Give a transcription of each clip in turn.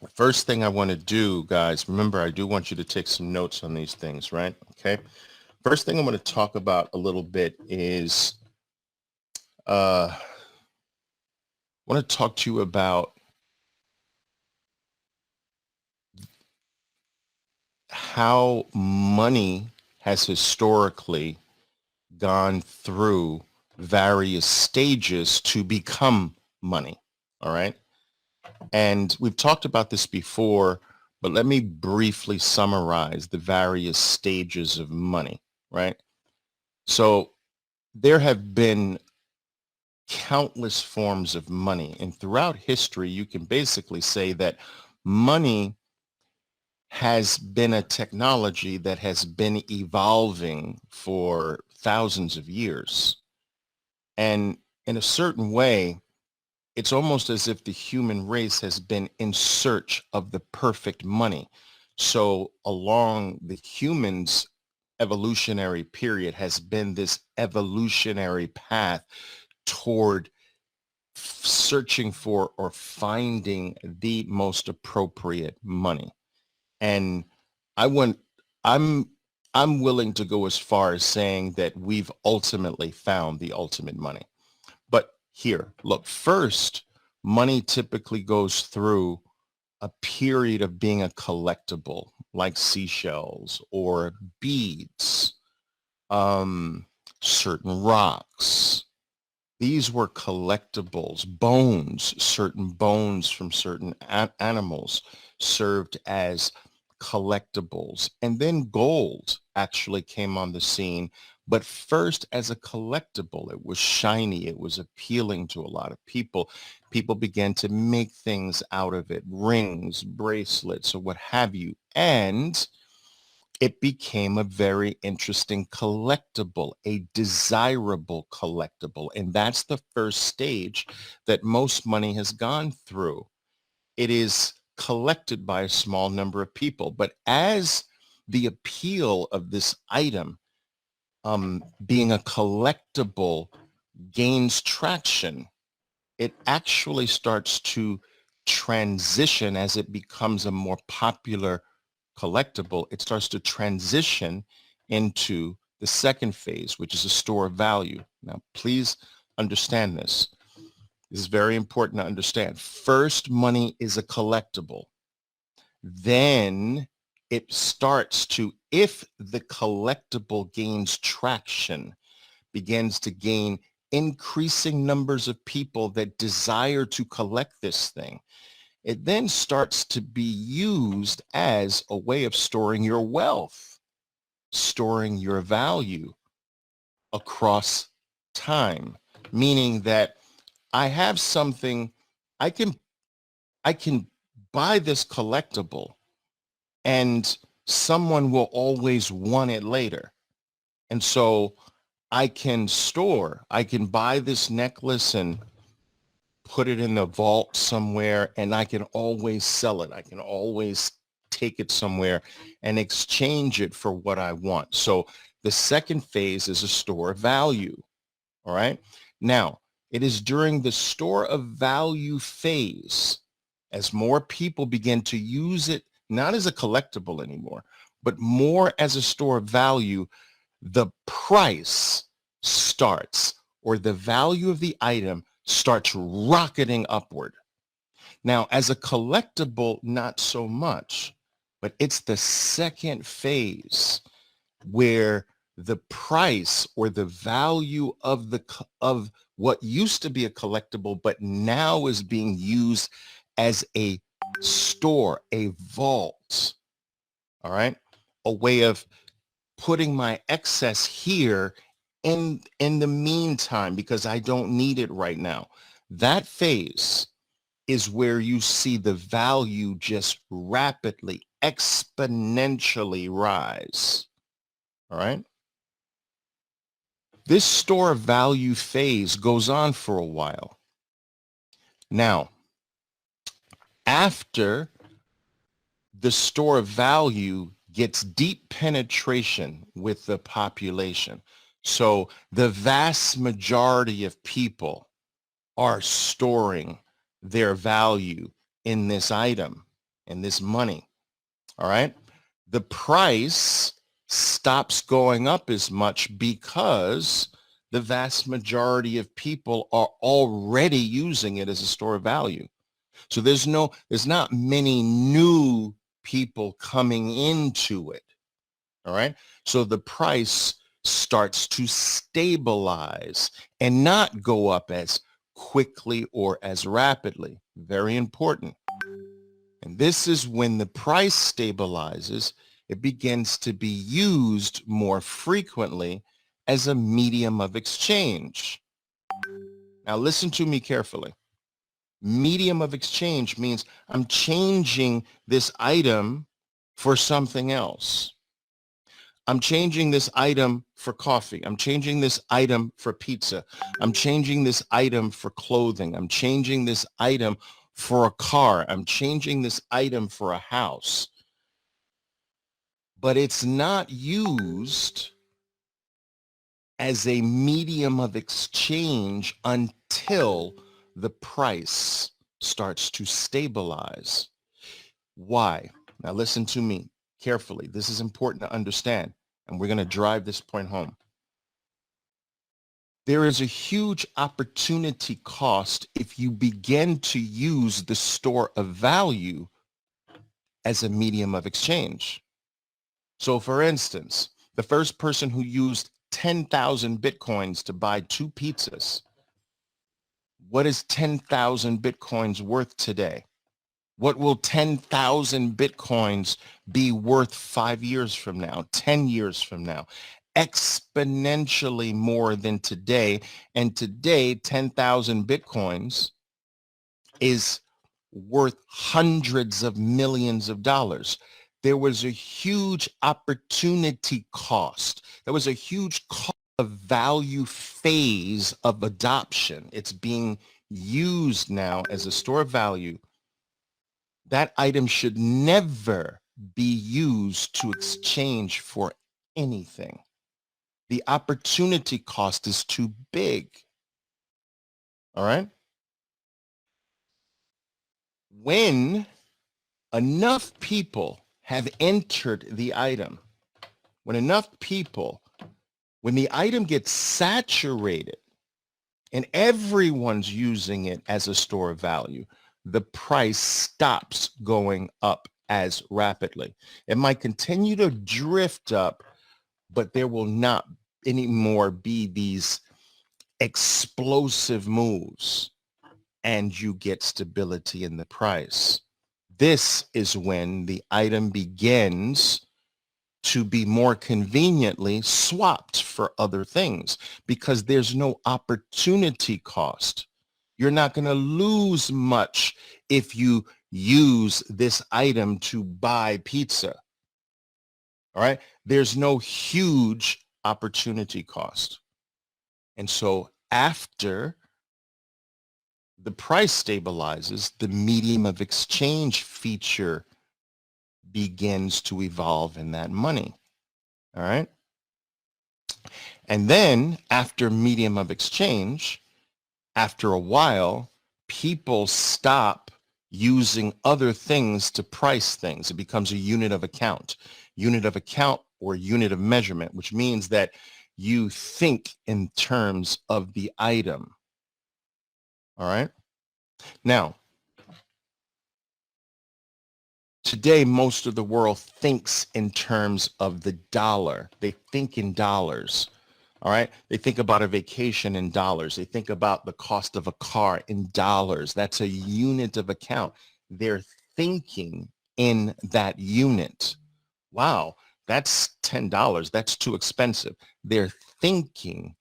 The first thing I want to do, guys, remember, I do want you to take some notes on these things, right? Okay. First thing I'm going to talk about a little bit is I want to talk to you about how money has historically gone through various stages to become money. All right. And we've talked about this before, but let me briefly summarize the various stages of money, right? So there have been countless forms of money, and throughout history, you can basically say that money has been a technology that has been evolving for thousands of years. And in a certain way, it's almost as if the human race has been in search of the perfect money. So along the humans' evolutionary period has been this evolutionary path toward searching for or finding the most appropriate money. And I want I'm I'm willing to go as far as saying that we've ultimately found the ultimate money. But here, look, first, money typically goes through a period of being a collectible, like seashells or beads, um, certain rocks. These were collectibles, bones, certain bones from certain animals served as collectibles. And then gold actually came on the scene, but first as a collectible. It was shiny, it was appealing to a lot of people. People began to make things out of it, rings, bracelets, or what have you. And it became a very interesting collectible, a desirable collectible. And that's the first stage that most money has gone through. It is collected by a small number of people. But as the appeal of this item being a collectible gains traction, it actually starts to transition as it becomes a more popular collectible. It starts to transition into the second phase, which is a store of value. Now, please understand this. This is very important to understand. First, money is a collectible. Then it starts to, if the collectible gains traction, begins to gain increasing numbers of people that desire to collect this thing, it then starts to be used as a way of storing your wealth, storing your value across time, meaning that I have something, I can I can buy this collectible and someone will always want it later. And so I can buy this necklace and put it in the vault somewhere, and I can always sell it. I can always take it somewhere and exchange it for what I want. So the second phase is a store of value. All right. Now, it is during the store of value phase, as more people begin to use it, not as a collectible anymore, but more as a store of value, the price starts, or the value of the item starts rocketing upward. Now, as a collectible, not so much, but it's the second phase where the price or the value of of what used to be a collectible but now is being used as a store, a vault, all right, a way of putting my excess here in the meantime because I don't need it right now. That phase is where you see the value just rapidly, exponentially rise. All right. This store of value phase goes on for a while. Now, after the store of value gets deep penetration with the population, so the vast majority of people are storing their value in this item. and this money. All right. The price stops going up as much because the vast majority of people are already using it as a store of value. So there's not many new people coming into it. All right. So the price starts to stabilize and not go up as quickly or as rapidly. Very important. And this is when the price stabilizes, it begins to be used more frequently as a medium of exchange. Now listen to me carefully. Medium of exchange means I'm changing this item for something else. I'm changing this item for coffee. I'm changing this item for pizza. I'm changing this item for clothing. I'm changing this item for a car. I'm changing this item for a house. But it's not used as a medium of exchange until the price starts to stabilize. Why? Now listen to me carefully. This is important to understand, and we're going to drive this point home. There is a huge opportunity cost if you begin to use the store of value as a medium of exchange. So for instance, the first person who used 10,000 Bitcoins to buy 2 pizzas, what is 10,000 Bitcoins worth today? What will 10,000 Bitcoins be worth 5 years from now, 10 years from now? Exponentially more than today. And today, 10,000 Bitcoins is worth hundreds of millions of dollars. There was a huge opportunity cost. There was a huge cost of value phase of adoption. It's being used now as a store of value. That item should never be used to exchange for anything. The opportunity cost is too big. All right. When enough people have entered the item, when the item gets saturated and everyone's using it as a store of value, the price stops going up as rapidly. It might continue to drift up, but there will not anymore be these explosive moves, and you get stability in the price. This is when the item begins to be more conveniently swapped for other things because there's no opportunity cost. You're not going to lose much if you use this item to buy pizza. All right. There's no huge opportunity cost. And so after the price stabilizes, the medium of exchange feature begins to evolve in that money. All right. And then after medium of exchange, after a while, people stop using other things to price things. It becomes a unit of account or unit of measurement, which means that you think in terms of the item. All right. Now, today, most of the world thinks in terms of the dollar. They think in dollars. All right. They think about a vacation in dollars. They think about the cost of a car in dollars. That's a unit of account. They're thinking in that unit. Wow, that's $10. That's too expensive. They're thinking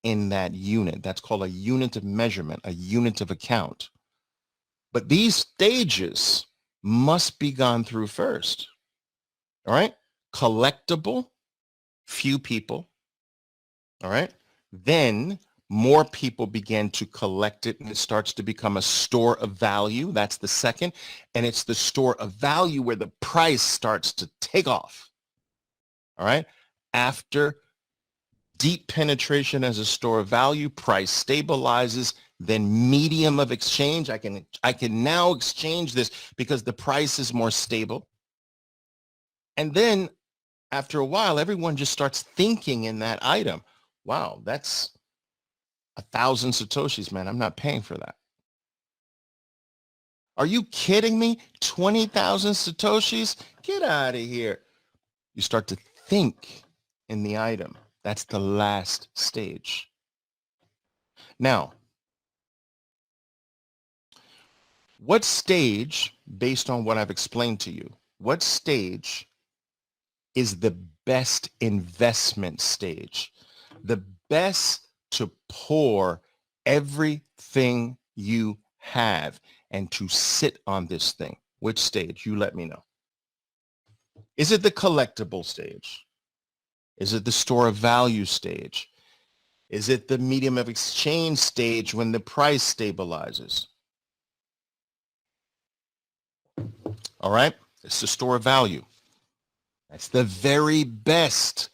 in that unit. That's called a unit of measurement, a unit of account. But these stages must be gone through first. All right. Collectible, few people. All right. Then more people begin to collect it and it starts to become a store of value. That's the second. And it's the store of value where the price starts to take off. All right. After deep penetration as a store of value, price stabilizes, then medium of exchange. I can now exchange this because the price is more stable. And then after a while, everyone just starts thinking in that item. Wow, that's 1,000 Satoshis, man. I'm not paying for that. Are you kidding me? 20,000 Satoshis? Get out of here. You start to think in the item. That's the last stage. Now, what stage, based on what I've explained to you, what stage is the best investment stage? The best to pour everything you have and to sit on this thing. Which stage? You let me know. Is it the collectible stage? Is it the store of value stage? Is it the medium of exchange stage when the price stabilizes? All right, it's the store of value. That's the very best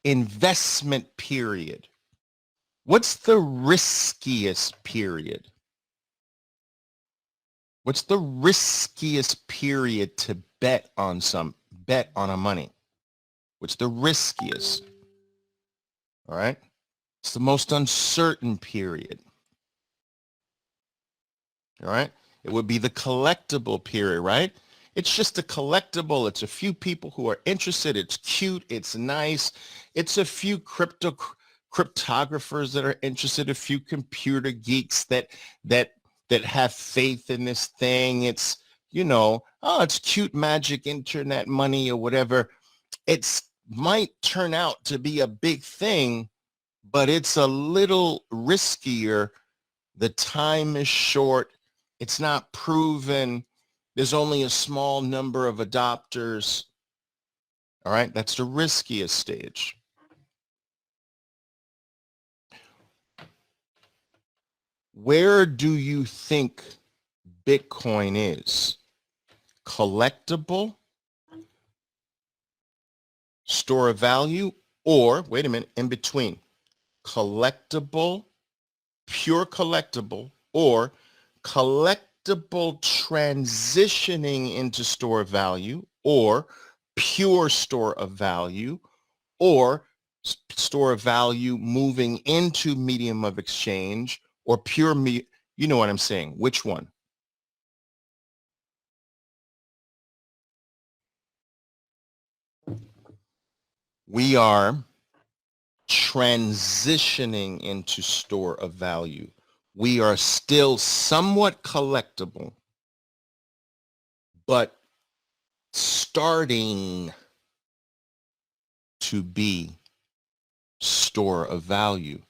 investment period. What's the riskiest period? What's the riskiest period to bet on a money? What's the riskiest? All right. It's the most uncertain period. All right. It would be the collectible period, right? It's just a collectible. It's a few people who are interested. It's cute. It's nice. It's a few cryptographers that are interested, a few computer geeks that have faith in this thing. It's, it's cute magic internet money or whatever. It's might turn out to be a big thing, but it's a little riskier. The time is short. It's not proven. There's only a small number of adopters. All right, that's the riskiest stage. Where do you think Bitcoin is? Collectible, store of value, or, wait a minute, in between, collectible, pure collectible, or collectible transitioning into store of value, or pure store of value, or store of value moving into medium of exchange, or pure you know what I'm saying? Which one? We are transitioning into store of value. We are still somewhat collectible, but starting to be store of value.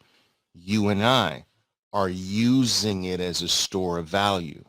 You and I are using it as a store of value.